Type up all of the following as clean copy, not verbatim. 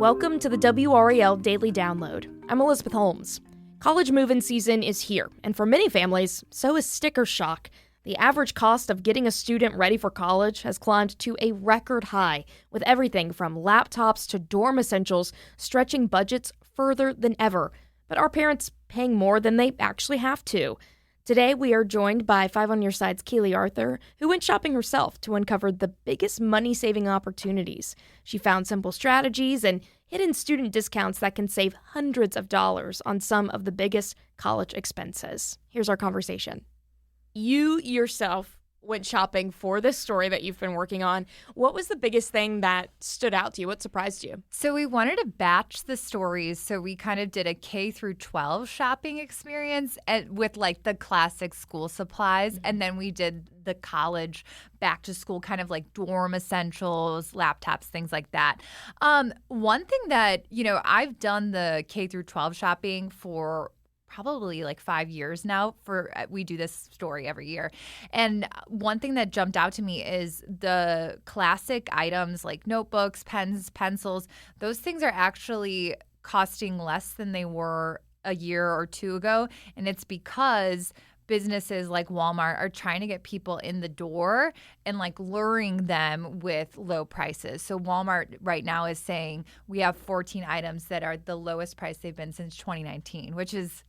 Welcome to the WRAL Daily Download. I'm Elizabeth Holmes. College move-in season is here, and for many families, so is sticker shock. The average cost of getting a student ready for college has climbed to a record high, with everything from laptops to dorm essentials stretching budgets further than ever. But are parents paying more than they actually have to? Today, we are joined by 5 on Your Side's Keely Arthur, who went shopping herself to uncover the biggest money-saving opportunities. She found simple strategies and hidden student discounts that can save hundreds of dollars on some of the biggest college expenses. Here's our conversation. You yourself went shopping for this story that you've been working on. What was the biggest thing that stood out to you? What surprised you? So we wanted to batch the stories, so we kind of did a K through 12 shopping experience with like the classic school supplies, and then we did the college back to school kind of like dorm essentials, laptops, things like that. One thing that, I've done the K through 12 shopping for probably like 5 years now. We do this story every year. And one thing that jumped out to me is the classic items like notebooks, pens, pencils. Those things are actually costing less than they were a year or two ago. And it's because businesses like Walmart are trying to get people in the door and like luring them with low prices. So Walmart right now is saying we have 14 items that are the lowest price they've been since 2019, which is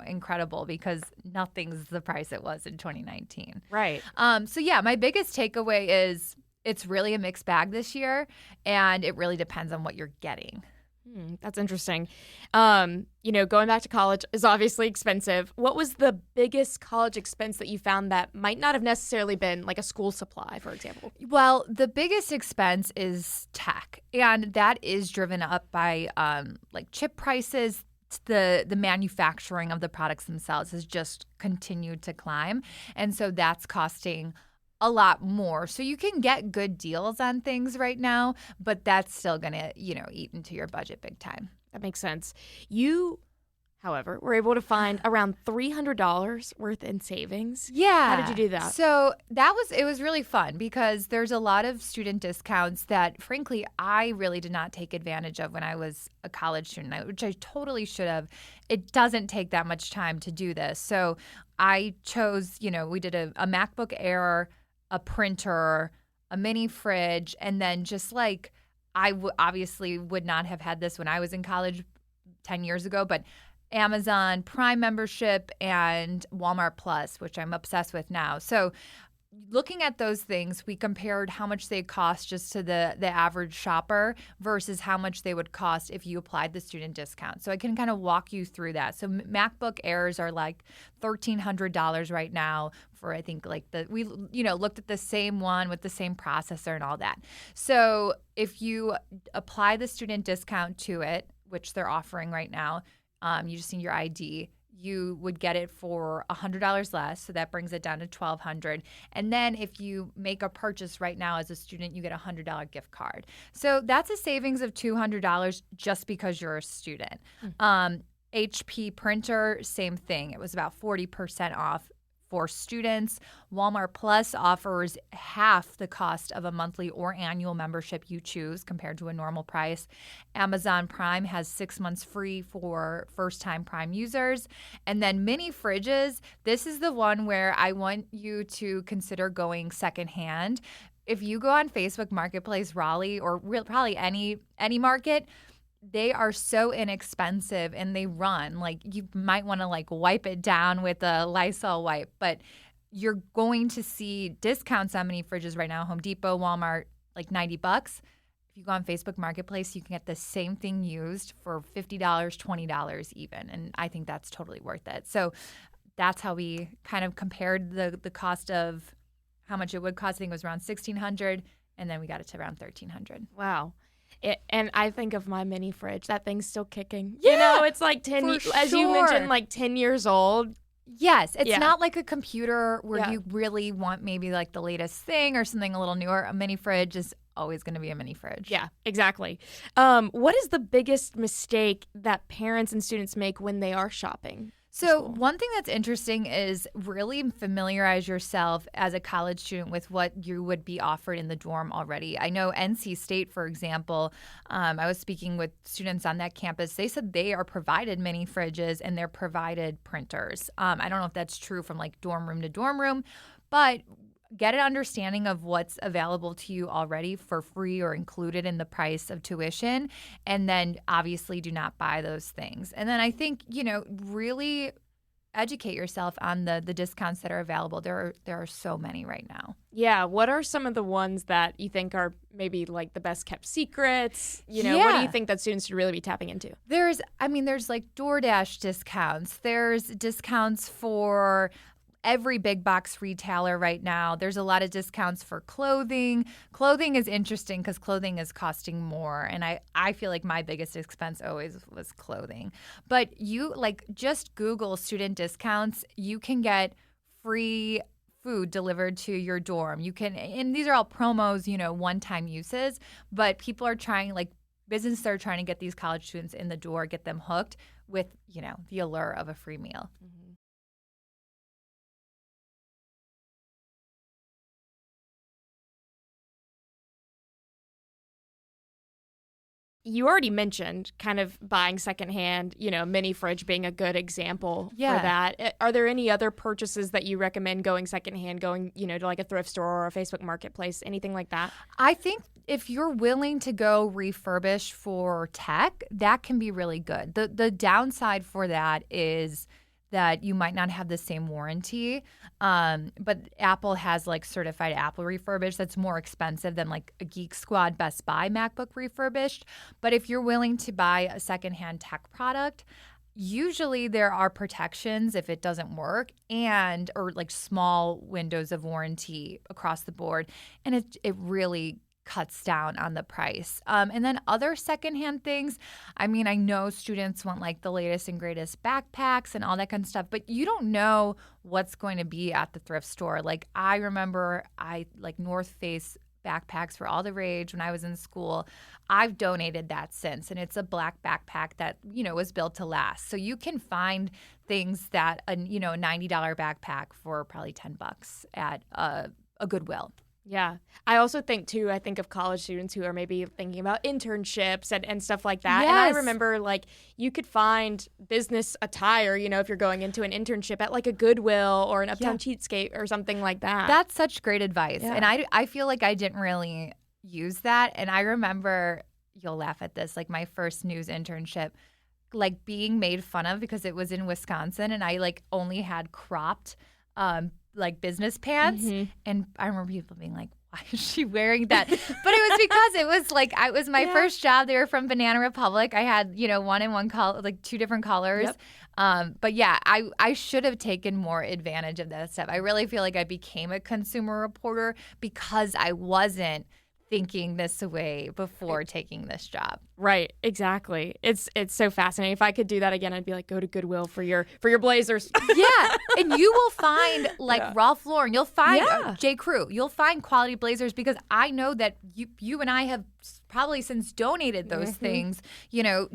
incredible because nothing's the price it was in 2019. Right. My biggest takeaway is it's really a mixed bag this year, and it really depends on what you're getting. That's interesting. Going back to college is obviously expensive. What was the biggest college expense that you found that might not have necessarily been like a school supply, for example? Well, the biggest expense is tech, and that is driven up by like chip prices. The manufacturing of the products themselves has just continued to climb. And so that's costing a lot more. So you can get good deals on things right now, but that's still going to, eat into your budget big time. That makes sense. You, however, were able to find around $300 worth in savings. Yeah. How did you do that? So it was really fun because there's a lot of student discounts that, frankly, I really did not take advantage of when I was a college student, which I totally should have. It doesn't take that much time to do this. So I chose, we did a MacBook Air, a printer, a mini fridge, and then just like obviously would not have had this when I was in college 10 years ago, but Amazon Prime membership and Walmart Plus, which I'm obsessed with now. So looking at those things, we compared how much they cost just to the average shopper versus how much they would cost if you applied the student discount. So I can kind of walk you through that. So MacBook Airs are like $1,300 right now for, I think, like we looked at the same one with the same processor and all that. So if you apply the student discount to it, which they're offering right now, you just need your ID. You would get it for $100 less, so that brings it down to $1,200. And then if you make a purchase right now as a student, you get a $100 gift card. So that's a savings of $200 just because you're a student. HP printer, same thing. It was about 40% off for students. Walmart Plus offers half the cost of a monthly or annual membership you choose compared to a normal price. Amazon Prime has 6 months free for first-time Prime users. And then mini fridges, this is the one where I want you to consider going secondhand. If you go on Facebook Marketplace, Raleigh, or probably any market, they are so inexpensive and they run. Like you might want to like wipe it down with a Lysol wipe, but you're going to see discounts on mini fridges right now. Home Depot, Walmart, like $90. If you go on Facebook Marketplace, you can get the same thing used for $50, $20 even. And I think that's totally worth it. So that's how we kind of compared the cost of how much it would cost. I think it was around $1,600, and then we got it to around $1,300. Wow. And I think of my mini fridge. That thing's still kicking. Yeah, it's like 10, as you mentioned, like 10 years old. Yes, it's not like a computer where you really want maybe like the latest thing or something a little newer. A mini fridge is always going to be a mini fridge. Yeah, exactly. What is the biggest mistake that parents and students make when they are shopping? So one thing that's interesting is really familiarize yourself as a college student with what you would be offered in the dorm already. I know NC State, for example, I was speaking with students on that campus. They said they are provided mini fridges and they're provided printers. I don't know if that's true from like dorm room to dorm room, but get an understanding of what's available to you already for free or included in the price of tuition. And then obviously do not buy those things. And then I think, really educate yourself on the discounts that are available. There are so many right now. Yeah. What are some of the ones that you think are maybe like the best kept secrets? What do you think that students should really be tapping into? There's like DoorDash discounts. There's discounts for every big box retailer right now. There's a lot of discounts for clothing. Clothing is interesting because clothing is costing more. And I feel like my biggest expense always was clothing. But you just Google student discounts. You can get free food delivered to your dorm. You can, and these are all promos, one-time uses. But people are trying, businesses are trying to get these college students in the door, get them hooked with, the allure of a free meal. Mm-hmm. You already mentioned kind of buying secondhand, mini fridge being a good example for that. Are there any other purchases that you recommend going secondhand, going, to like a thrift store or a Facebook marketplace, anything like that? I think if you're willing to go refurbish for tech, that can be really good. The downside for that is that you might not have the same warranty. But Apple has certified Apple refurbished that's more expensive than a Geek Squad Best Buy MacBook refurbished. But if you're willing to buy a secondhand tech product, usually there are protections if it doesn't work or small windows of warranty across the board. And it really cuts down on the price. And then other secondhand things, I know students want the latest and greatest backpacks and all that kind of stuff, but you don't know what's going to be at the thrift store. I remember North Face backpacks were all the rage when I was in school. I've donated that since, and it's a black backpack that, was built to last. So you can find things that, a $90 backpack for probably $10 at a Goodwill. Yeah. I also think of college students who are maybe thinking about internships and stuff like that. Yes. And I remember you could find business attire, if you're going into an internship at a Goodwill or an Uptown Cheapskate or something like that. That's such great advice. Yeah. And I feel like I didn't really use that. And I remember, you'll laugh at this, my first news internship, being made fun of because it was in Wisconsin and I only had cropped business pants. Mm-hmm. And I remember people being like, why is she wearing that? But it was because it was my first job. They were from Banana Republic. I had, one in one color, two different colors. Yep. But yeah, I should have taken more advantage of that stuff. I really feel like I became a consumer reporter because I wasn't thinking this way before taking this job. Right, exactly. It's so fascinating. If I could do that again, I'd be go to Goodwill for your blazers. Yeah, and you will find Ralph Lauren, you'll find J. Crew, you'll find quality blazers because I know that you and I have probably since donated those things,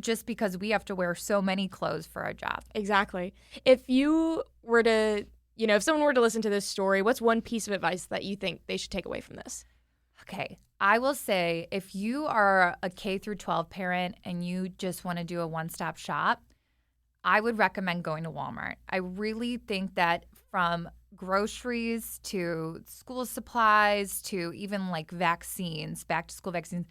just because we have to wear so many clothes for our job. Exactly. If you were to, if someone were to listen to this story, what's one piece of advice that you think they should take away from this? Okay, I will say if you are a K through 12 parent and you just want to do a one-stop shop, I would recommend going to Walmart. I really think that from groceries to school supplies to even vaccines, back-to-school vaccines,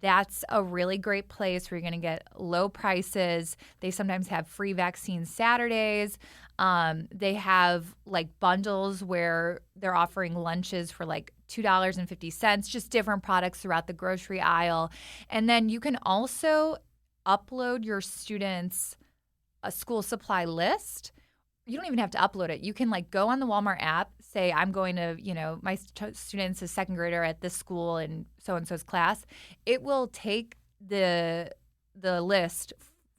that's a really great place where you're going to get low prices. They sometimes have free vaccine Saturdays. They have bundles where they're offering lunches for $2.50, just different products throughout the grocery aisle. And then you can also upload your students' a school supply list. You don't even have to upload it. You can go on the Walmart app, say I'm going to, my student's a second grader at this school in so-and-so's class. It will take the list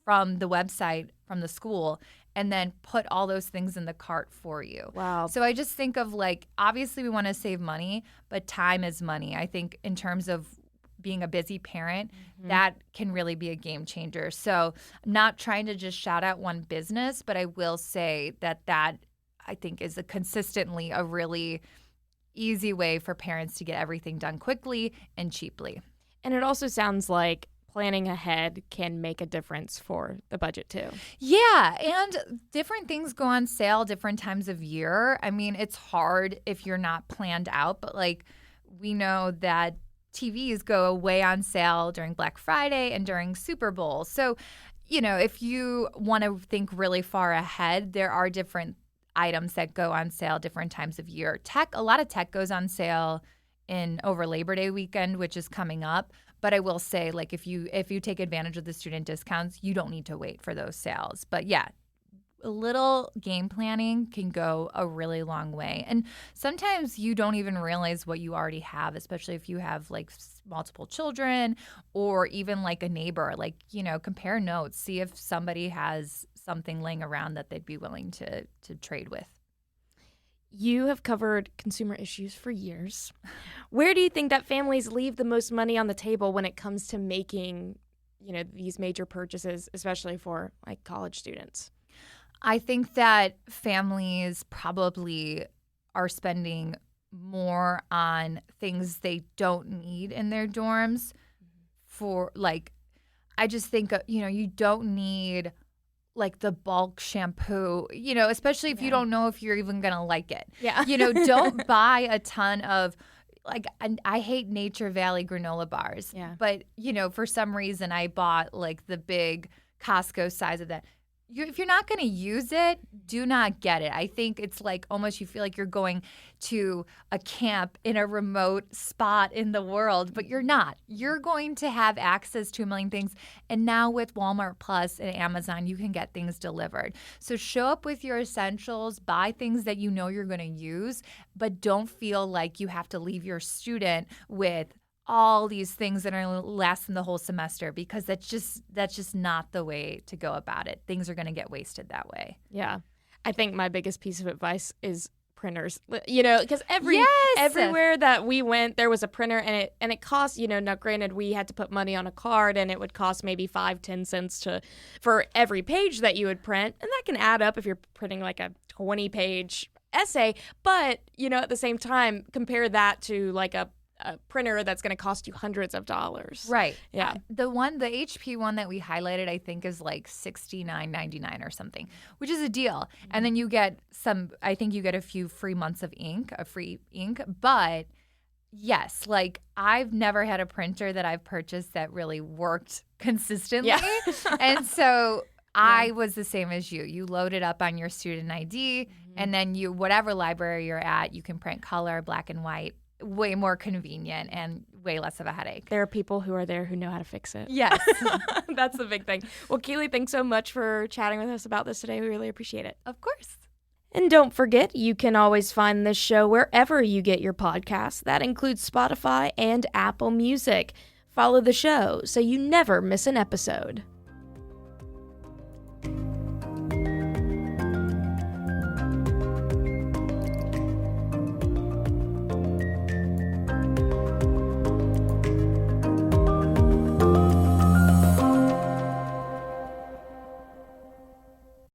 from the website from the school and then put all those things in the cart for you. Wow. So I just think of obviously we want to save money, but time is money. I think in terms of being a busy parent, that can really be a game changer. So I'm not trying to just shout out one business, but I will say that I think is consistently a really easy way for parents to get everything done quickly and cheaply. And it also sounds like planning ahead can make a difference for the budget too. Yeah, and different things go on sale different times of year. I mean, it's hard if you're not planned out, but like we know that TVs go way on sale during Black Friday and during Super Bowl. So, if you want to think really far ahead, there are different items that go on sale different times of year. A lot of tech goes on sale over Labor Day weekend, which is coming up. But I will say, like, if you take advantage of the student discounts, you don't need to wait for those sales. But yeah, a little game planning can go a really long way. And sometimes you don't even realize what you already have, especially if you have like multiple children or even like a neighbor. Like, compare notes, see if somebody has something laying around that they'd be willing to trade with. You have covered consumer issues for years. Where do you think that families leave the most money on the table when it comes to making, these major purchases, especially for like college students? I think that families probably are spending more on things they don't need in their dorms. I just think, you don't need like the bulk shampoo, especially if you don't know if you're even going to like it. Yeah. Don't buy a ton of I hate Nature Valley granola bars. Yeah. But, for some reason I bought like the big Costco size of that. If you're not going to use it, do not get it. I think it's like almost you feel like you're going to a camp in a remote spot in the world, but you're not. You're going to have access to a million things. And now with Walmart Plus and Amazon, you can get things delivered. So show up with your essentials, buy things that you know you're going to use, but don't feel like you have to leave your student with all these things that are lasting the whole semester, because that's just not the way to go about it. Things are going to get wasted that way. Yeah. I think my biggest piece of advice is printers, because everywhere that we went, there was a printer and it cost, now granted we had to put money on a card and it would cost maybe 5-10 cents for every page that you would print. And that can add up if you're printing like a 20-page essay. But, at the same time, compare that to like a printer that's going to cost you hundreds of dollars. Right. Yeah. The HP one that we highlighted, I think, is like $69.99 or something, which is a deal. And then you get I think you get a few free months of free ink. But yes, like I've never had a printer that I've purchased that really worked consistently. Yeah. And so I was the same as you. You load it up on your student ID, and then whatever library you're at, you can print color, black and white. Way more convenient and way less of a headache. There are people who are there who know how to fix it. Yes. That's the big thing. Well, Keely, thanks so much for chatting with us about this today. We really appreciate it. Of course. And don't forget, you can always find this show wherever you get your podcasts. That includes Spotify and Apple Music. Follow the show so you never miss an episode.